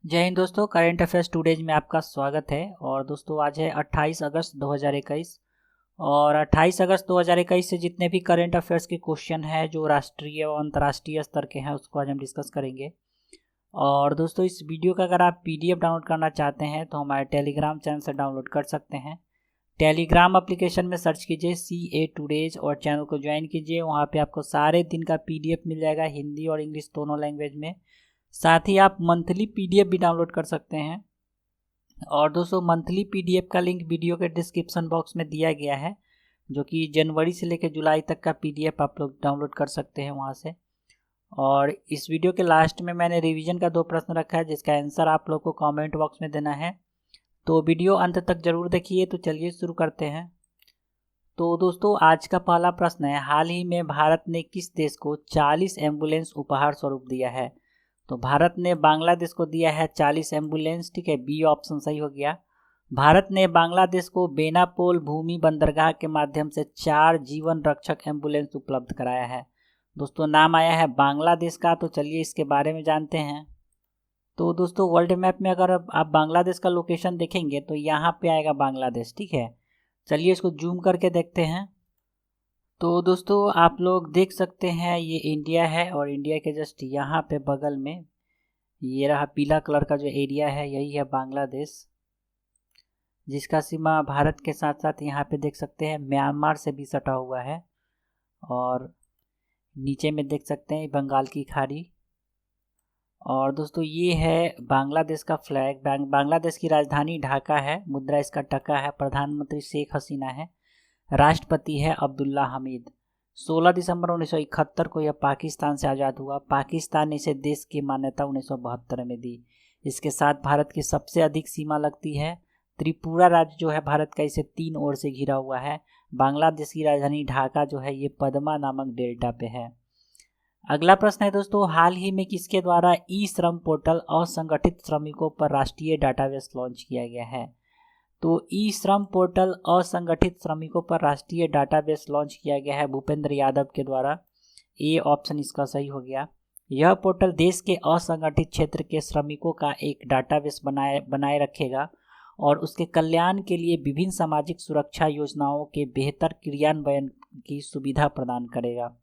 जय हिंद दोस्तों, current affairs today's में आपका स्वागत है। और दोस्तों आज है 28 अगस्त 2021 और 28 अगस्त 2021 से जितने भी करेंट अफेयर्स के क्वेश्चन हैं जो राष्ट्रीय और अंतर्राष्ट्रीय स्तर के हैं उसको आज हम डिस्कस करेंगे। और दोस्तों इस वीडियो का अगर आप PDF डाउनलोड करना चाहते हैं तो हमारे टेलीग्राम चैनल से डाउनलोड कर सकते हैं। टेलीग्राम एप्लीकेशन में सर्च कीजिए CA टुडेज और चैनल को ज्वाइन कीजिए। वहाँ पे आपको सारे दिन का PDF मिल जाएगा, हिंदी और इंग्लिश दोनों लैंग्वेज में। साथ ही आप मंथली PDF भी डाउनलोड कर सकते हैं। और दोस्तों मंथली PDF का लिंक वीडियो के डिस्क्रिप्शन बॉक्स में दिया गया है, जो कि जनवरी से लेकर जुलाई तक का PDF आप लोग डाउनलोड कर सकते हैं वहाँ से। और इस वीडियो के लास्ट में मैंने रिवीजन का 2 प्रश्न रखा है जिसका आंसर आप लोग को कमेंट बॉक्स में देना है, तो वीडियो अंत तक जरूर देखिए। तो चलिए शुरू करते हैं। तो दोस्तों आज का पहला प्रश्न है, हाल ही में भारत ने किस देश को 40 एम्बुलेंस उपहार स्वरूप दिया है? तो भारत ने बांग्लादेश को दिया है 40 एम्बुलेंस। ठीक है, बी ऑप्शन सही हो गया। भारत ने बांग्लादेश को बेनापोल भूमि बंदरगाह के माध्यम से 4 जीवन रक्षक एम्बुलेंस उपलब्ध कराया है। दोस्तों नाम आया है बांग्लादेश का, तो चलिए इसके बारे में जानते हैं। तो दोस्तों वर्ल्ड मैप में अगर आप बांग्लादेश का लोकेशन देखेंगे तो यहाँ पे आएगा बांग्लादेश। ठीक है, चलिए इसको जूम करके देखते हैं। तो दोस्तों आप लोग देख सकते हैं ये इंडिया है और इंडिया के जस्ट यहाँ पे बगल में ये रहा पीला कलर का जो एरिया है, यही है बांग्लादेश, जिसका सीमा भारत के साथ साथ यहाँ पे देख सकते हैं म्यांमार से भी सटा हुआ है। और नीचे में देख सकते हैं बंगाल की खाड़ी। और दोस्तों ये है बांग्लादेश का फ्लैग। बांग्लादेश की राजधानी ढाका है, मुद्रा इसका टका है, प्रधानमंत्री शेख हसीना है, राष्ट्रपति है अब्दुल्ला हमीद। 16 दिसंबर 1971 को यह पाकिस्तान से आज़ाद हुआ। पाकिस्तान ने इसे देश की मान्यता 1972 में दी। इसके साथ भारत की सबसे अधिक सीमा लगती है। त्रिपुरा राज्य जो है भारत का, इसे 3 ओर से घिरा हुआ है। बांग्लादेश की राजधानी ढाका जो है ये पद्मा नामक डेल्टा पे है। अगला प्रश्न है दोस्तों, हाल ही में किसके द्वारा ई श्रम पोर्टल असंगठित श्रमिकों पर राष्ट्रीय डाटाबेस लॉन्च किया गया है? तो ई श्रम पोर्टल असंगठित श्रमिकों पर राष्ट्रीय डाटाबेस लॉन्च किया गया है भूपेंद्र यादव के द्वारा। ए ऑप्शन इसका सही हो गया। यह पोर्टल देश के असंगठित क्षेत्र के श्रमिकों का एक डाटाबेस बनाए रखेगा और उसके कल्याण के लिए विभिन्न सामाजिक सुरक्षा योजनाओं के बेहतर क्रियान्वयन की सुविधा प्रदान करेगा।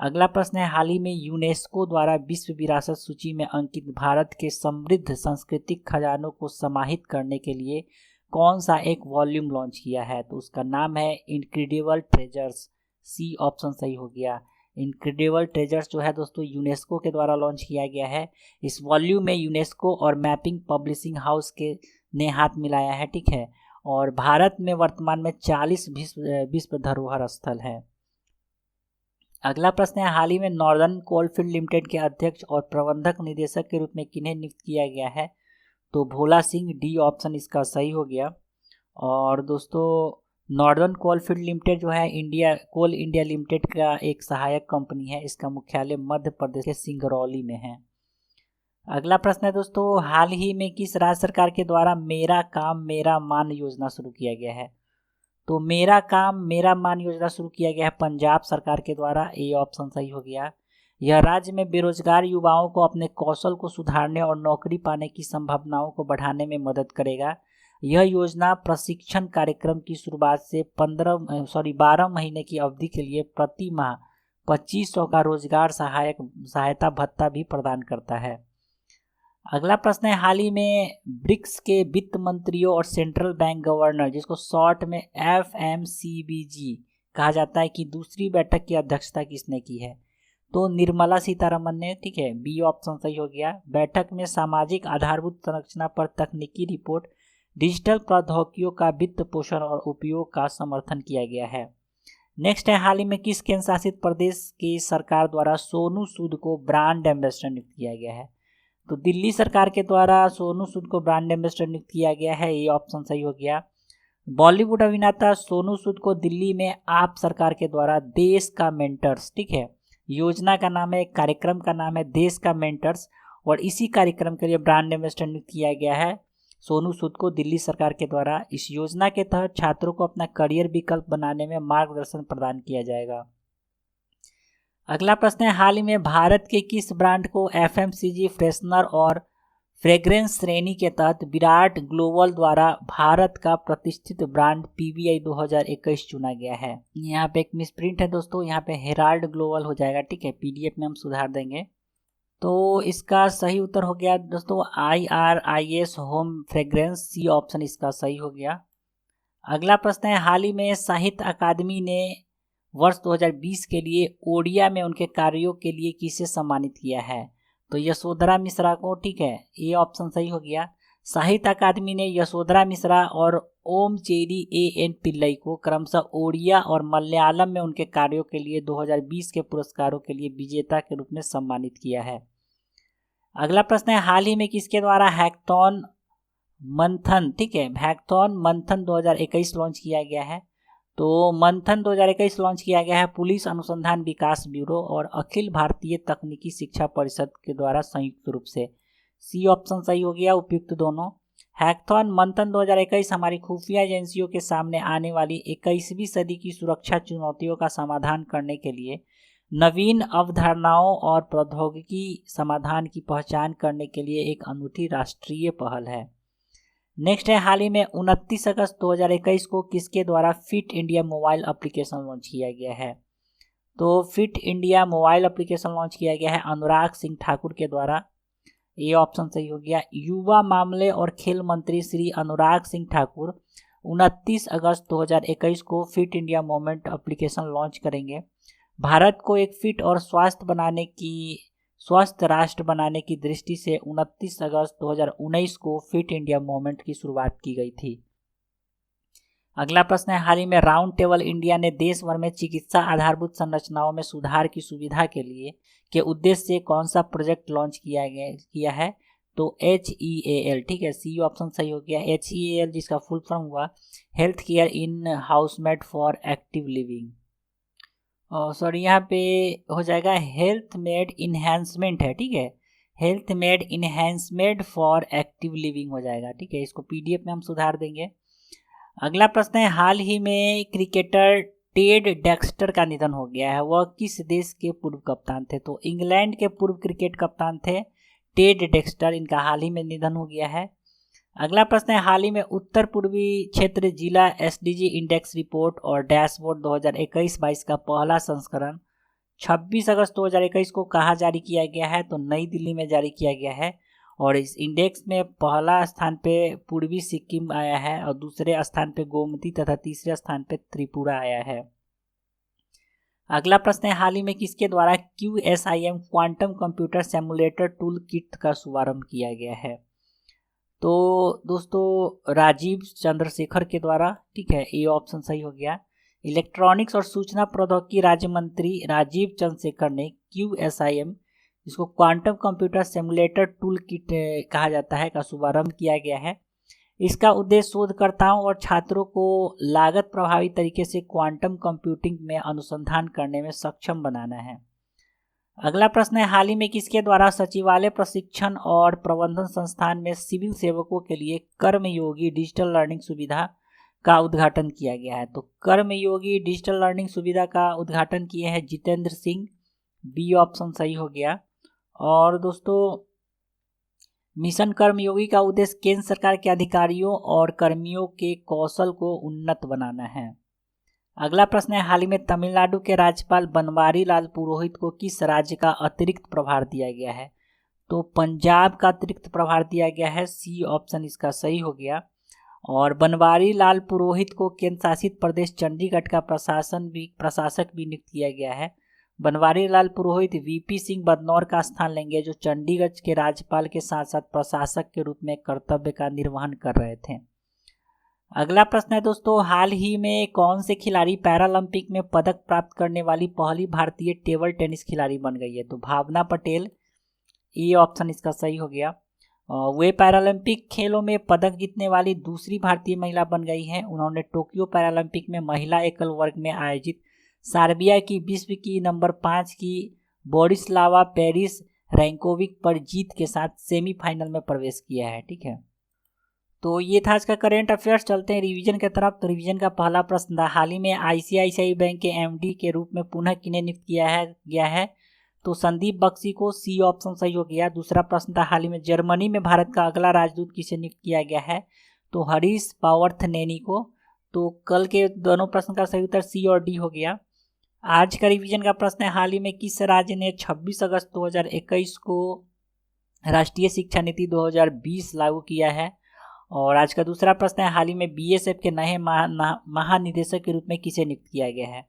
अगला प्रश्न है, हाल ही में यूनेस्को द्वारा विश्व विरासत सूची में अंकित भारत के समृद्ध सांस्कृतिक खजानों को समाहित करने के लिए कौन सा एक वॉल्यूम लॉन्च किया है? तो उसका नाम है इनक्रेडिबल ट्रेजर्स। सी ऑप्शन सही हो गया। इनक्रेडिबल ट्रेजर्स जो है दोस्तों यूनेस्को के द्वारा लॉन्च किया गया है। इस वॉल्यूम में यूनेस्को और मैपिंग पब्लिशिंग हाउस के ने हाथ मिलाया है। ठीक है, और भारत में वर्तमान में 40 विश्व धरोहर स्थल है। अगला प्रश्न है, हाल ही में नॉर्दर्न कोलफील्ड लिमिटेड के अध्यक्ष और प्रबंधक निदेशक के रूप में किन्हें नियुक्त किया गया है? तो भोला सिंह। डी ऑप्शन इसका सही हो गया। और दोस्तों नॉर्दर्न कोलफील्ड लिमिटेड जो है कोल इंडिया लिमिटेड का एक सहायक कंपनी है। इसका मुख्यालय मध्य प्रदेश के सिंगरौली में है। अगला प्रश्न है दोस्तों, हाल ही में किस राज्य सरकार के द्वारा मेरा काम मेरा मान योजना शुरू किया गया है? तो मेरा काम मेरा मान योजना शुरू किया गया है पंजाब सरकार के द्वारा। ए ऑप्शन सही हो गया। यह राज्य में बेरोजगार युवाओं को अपने कौशल को सुधारने और नौकरी पाने की संभावनाओं को बढ़ाने में मदद करेगा। यह योजना प्रशिक्षण कार्यक्रम की शुरुआत से 12 महीने की अवधि के लिए प्रति माह 2500 का रोजगार सहायता भत्ता भी प्रदान करता है। अगला प्रश्न है, हाल ही में ब्रिक्स के वित्त मंत्रियों और सेंट्रल बैंक गवर्नर, जिसको शॉर्ट में FMCBG कहा जाता है, कि दूसरी बैठक की अध्यक्षता किसने की है? तो निर्मला सीतारमन ने। ठीक है, बी ऑप्शन सही हो गया। बैठक में सामाजिक आधारभूत संरचना पर तकनीकी रिपोर्ट, डिजिटल प्रौद्योगिकियों का वित्त पोषण और उपयोग का समर्थन किया गया है। नेक्स्ट है, हाल ही में किस केंद्र शासित प्रदेश की सरकार द्वारा सोनू सूद को ब्रांड एम्बेसडर नियुक्त किया गया है? तो दिल्ली सरकार के द्वारा सोनू सूद को ब्रांड एम्बेसडर नियुक्त किया गया है। ये ऑप्शन सही हो गया। बॉलीवुड अभिनेता सोनू सूद को दिल्ली में आप सरकार के द्वारा देश का मेंटर्स, ठीक है, योजना का नाम है, कार्यक्रम का नाम है देश का मेंटर्स, और इसी कार्यक्रम के लिए ब्रांड एम्बेसडर नियुक्त किया गया है सोनू सूद को दिल्ली सरकार के द्वारा। इस योजना के तहत छात्रों को अपना करियर विकल्प बनाने में मार्गदर्शन प्रदान किया जाएगा। अगला प्रश्न है, हाल ही में भारत के किस ब्रांड को FMCG फ्रेशनर और फ्रेग्रेंस श्रेणी के तहत विराट ग्लोबल द्वारा भारत का प्रतिष्ठित ब्रांड PBI 2021 चुना गया है। यहाँ पे एक मिसप्रिंट है दोस्तों, यहाँ पे हेराल्ड ग्लोबल हो जाएगा, ठीक है, PDF में हम सुधार देंगे। तो इसका सही उत्तर हो गया दोस्तों IRIS home fragrance, C option इसका सही हो गया। अगला प्रश्न है, हाल ही में साहित्य अकादमी ने वर्ष 2020 के लिए ओडिया में उनके कार्यों के लिए किसे सम्मानित किया है? तो यशोधरा मिश्रा को, ठीक है, ये ऑप्शन सही हो गया। साहित्य अकादमी ने यशोधरा मिश्रा और ओम चेरी AN पिल्लई को क्रमशः ओडिया और मलयालम में उनके कार्यों के लिए 2020 के पुरस्कारों के लिए विजेता के रूप में सम्मानित किया है। अगला प्रश्न है, हाल ही में किसके द्वारा हैकथॉन मंथन, ठीक है, हैकथॉन मंथन 2021 लॉन्च किया गया है? तो मंथन 2021 लॉन्च किया गया है पुलिस अनुसंधान विकास ब्यूरो और अखिल भारतीय तकनीकी शिक्षा परिषद के द्वारा संयुक्त रूप से। C ऑप्शन सही हो गया, उपयुक्त दोनों। हैकथॉन मंथन 2021 हमारी खुफिया एजेंसियों के सामने आने वाली 21वीं सदी की सुरक्षा चुनौतियों का समाधान करने के लिए नवीन अवधारणाओं और प्रौद्योगिकी समाधान की पहचान करने के लिए एक अनूठी राष्ट्रीय पहल है। नेक्स्ट है, हाल ही में 29 अगस्त 2021 को किसके द्वारा fit India mobile application launch किया गया है? तो fit India mobile application launch किया गया है अनुराग सिंह ठाकुर के द्वारा, ये ऑप्शन सही हो गया। युवा मामले और खेल मंत्री श्री अनुराग सिंह ठाकुर 29 अगस्त 2021 को fit India movement application launch करेंगे। भारत को एक फिट और स्वस्थ राष्ट्र बनाने की दृष्टि से 29 अगस्त 2019 को फिट इंडिया मूवमेंट की शुरुआत की गई थी। अगला प्रश्न है, हाल ही में राउंड टेबल इंडिया ने देश भर में चिकित्सा आधारभूत संरचनाओं में सुधार की सुविधा के लिए के उद्देश्य से कौन सा प्रोजेक्ट लॉन्च किया है? तो HEAL, ठीक है, C ऑप्शन सही हो गया। HEAL जिसका फुल फॉर्म हुआ health care in housemate for active living, sorry यहाँ पे हो जाएगा हेल्थ मेड इन्हेंसमेंट है, ठीक है, health made enhancement for active living हो जाएगा, ठीक है, इसको PDF में हम सुधार देंगे। अगला प्रश्न है, हाल ही में क्रिकेटर टेड डेक्स्टर का निधन हो गया है, वह किस देश के पूर्व कप्तान थे? तो इंग्लैंड के पूर्व क्रिकेट कप्तान थे टेड डेक्स्टर, इनका हाल ही में निधन हो गया है। अगला प्रश्न है, हाल ही में उत्तर पूर्वी क्षेत्र जिला SDG इंडेक्स रिपोर्ट और डैशबोर्ड 2021-22 का पहला संस्करण 26 अगस्त 2021 को कहाँ जारी किया गया है? तो नई दिल्ली में जारी किया गया है और इस इंडेक्स में पहला स्थान पे पूर्वी सिक्किम आया है और दूसरे स्थान पे गोमती तथा तीसरे स्थान पे त्रिपुरा आया है। अगला प्रश्न है, हाल ही में किसके द्वारा QSIM quantum computer simulator tool kit का शुभारंभ किया गया है? तो दोस्तों राजीव चंद्रशेखर के द्वारा, ठीक है, ये ऑप्शन सही हो गया। इलेक्ट्रॉनिक्स और सूचना प्रौद्योगिकी राज्य मंत्री राजीव चंद्रशेखर ने QSIM, जिसको quantum computer simulator tool kit कहा जाता है, का शुभारंभ किया गया है। इसका उद्देश्य शोधकर्ताओं और छात्रों को लागत प्रभावी तरीके से क्वांटम कंप्यूटिंग में अनुसंधान करने में सक्षम बनाना है। अगला प्रश्न है, हाल ही में किसके द्वारा सचिवालय प्रशिक्षण और प्रबंधन संस्थान में सिविल सेवकों के लिए कर्मयोगी डिजिटल लर्निंग सुविधा का उद्घाटन किया गया है? तो कर्मयोगी डिजिटल लर्निंग सुविधा का उद्घाटन किए हैं जितेंद्र सिंह, B ऑप्शन सही हो गया। और दोस्तों मिशन कर्मयोगी का उद्देश्य केंद्र सरकार के अधिकारियों और कर्मियों के कौशल को उन्नत बनाना है। अगला प्रश्न है, हाल ही में तमिलनाडु के राज्यपाल बनवारी लाल पुरोहित को किस राज्य का अतिरिक्त प्रभार दिया गया है? तो पंजाब का अतिरिक्त प्रभार दिया गया है, C ऑप्शन इसका सही हो गया। और बनवारी लाल पुरोहित को केंद्र शासित प्रदेश चंडीगढ़ का प्रशासक भी नियुक्त किया गया है। बनवारी लाल पुरोहित VP सिंह बदनौर का स्थान लेंगे, जो चंडीगढ़ के राज्यपाल के साथ साथ प्रशासक के रूप में कर्तव्य का निर्वहन कर रहे थे। अगला प्रश्न है दोस्तों, हाल ही में कौन से खिलाड़ी पैरालंपिक में पदक प्राप्त करने वाली पहली भारतीय टेबल टेनिस खिलाड़ी बन गई है? तो भावना पटेल, ये ऑप्शन इसका सही हो गया। वे पैरालंपिक खेलों में पदक जीतने वाली दूसरी भारतीय महिला बन गई हैं। उन्होंने टोक्यो पैरालंपिक में महिला एकल वर्ग में आयोजित सर्बिया की विश्व की नंबर 5 की बोरिस्लावा पेरिस रैंकोविक पर जीत के साथ सेमीफाइनल में प्रवेश किया है, ठीक है। तो ये था आज का करेंट अफेयर्स। चलते हैं रिवीजन की तरफ। तो रिवीजन का पहला प्रश्न था, हाल ही में ICICI बैंक के MD के रूप में पुनः किन्हें नियुक्त किया गया है? तो संदीप बख्शी को सी ऑप्शन सही हो गया। दूसरा प्रश्न था हाल ही में जर्मनी में भारत का अगला राजदूत किसे नियुक्त किया गया है, तो हरीश पावर्थनेनी को। तो कल के दोनों प्रश्न का सही उत्तर सी और डी हो गया। आज का रिवीजन का प्रश्न है हाल ही में किस राज्य ने 26 अगस्त 2021 को राष्ट्रीय शिक्षा नीति 2020 लागू किया है। और आज का दूसरा प्रश्न है हाल ही में बीएसएफ के नए महानिदेशक के रूप में किसे नियुक्त किया गया है।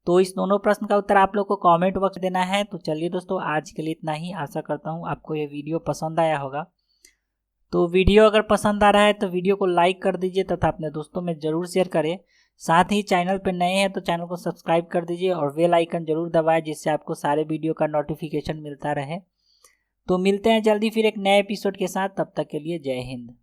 तो इस दोनों प्रश्न का उत्तर आप लोग को कमेंट बॉक्स देना है। तो चलिए दोस्तों, आज के लिए इतना ही। आशा करता हूँ आपको ये वीडियो पसंद आया होगा। तो वीडियो अगर पसंद आ रहा है तो वीडियो को लाइक कर दीजिए तथा अपने दोस्तों में ज़रूर शेयर करें। साथ ही चैनल पर नए हैं तो चैनल को सब्सक्राइब कर दीजिए और बेल आइकन जरूर दबाएं, जिससे आपको सारे वीडियो का नोटिफिकेशन मिलता रहे। तो मिलते हैं जल्दी फिर एक नए एपिसोड के साथ। तब तक के लिए जय हिंद।